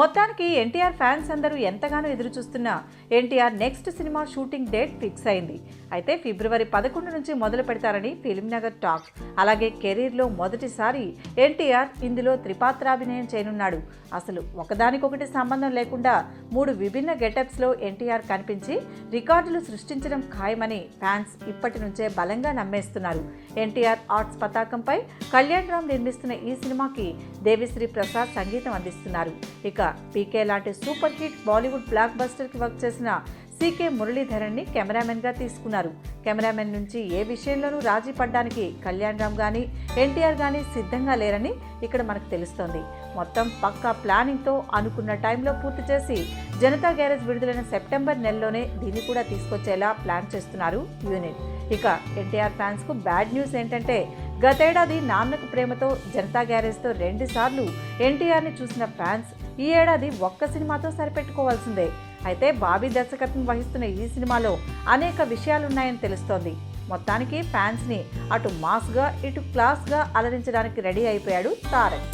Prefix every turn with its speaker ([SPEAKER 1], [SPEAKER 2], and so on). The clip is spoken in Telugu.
[SPEAKER 1] మొత్తానికి ఎన్టీఆర్ ఫ్యాన్స్ అందరూ ఎంతగానో ఎదురు చూస్తున్న NTR next cinema shooting date fix అయింది. అయితే ఫిబ్రవరి 11 నుంచి మొదలు పెడతారని ఫిల్మ్నగర్ టాక్. అలాగే కెరీర్లో మొదటిసారి ఎన్టీఆర్ ఇందులో త్రిపాత్రాభినయం చేయనున్నాడు. అసలు ఒకదానికొకటి సంబంధం లేకుండా 3 విభిన్న గెటప్స్లో ఎన్టీఆర్ కనిపించి రికార్డులు సృష్టించడం ఖాయమని ఫ్యాన్స్ ఇప్పటి నుంచే బలంగా నమ్మేస్తున్నారు. ఎన్టీఆర్ ఆర్ట్స్ పతాకంపై కళ్యాణ్ రామ్ నిర్మిస్తున్న ఈ సినిమాకి దేవిశ్రీ ప్రసాద్ సంగీతం అందిస్తున్నారు. ఇక పీకే లాంటి సూపర్ హిట్ బాలీవుడ్ బ్లాక్ బస్టర్కి వర్క్ చేసిన సీకే మురళీధరన్ని కెమెరామెన్గా తీసుకున్నారు. కెమెరామెన్ నుంచి ఏ విషయంలోనూ రాజీ పడ్డానికి కళ్యాణ్ రామ్ కానీ ఎన్టీఆర్ కానీ సిద్ధంగా లేరని ఇక్కడ మనకు తెలుస్తోంది. మొత్తం పక్కా ప్లానింగ్తో అనుకున్న టైంలో పూర్తి చేసి జనతా గ్యారేజ్ విడుదలైన సెప్టెంబర్ నెలలోనే దీన్ని కూడా తీసుకొచ్చేలా ప్లాన్ చేస్తున్నారు యూనిట్. ఇక ఎన్టీఆర్ ఫ్యాన్స్కు బ్యాడ్ న్యూస్ ఏంటంటే గతేడాది నాన్నకు ప్రేమతో జనతా గ్యారేజ్తో 2 సార్లు ఎన్టీఆర్ని చూసిన ఫ్యాన్స్ ఈ ఏడాది ఒక్క సినిమాతో సరిపెట్టుకోవాల్సిందే. అయితే బాబీ దర్శకత్వం వహిస్తున్న ఈ సినిమాలో అనేక విషయాలున్నాయని తెలుస్తోంది. మొత్తానికి ఫ్యాన్స్ని అటు మాస్గా ఇటు క్లాస్గా అలరించడానికి రెడీ అయిపోయాడు తారక్.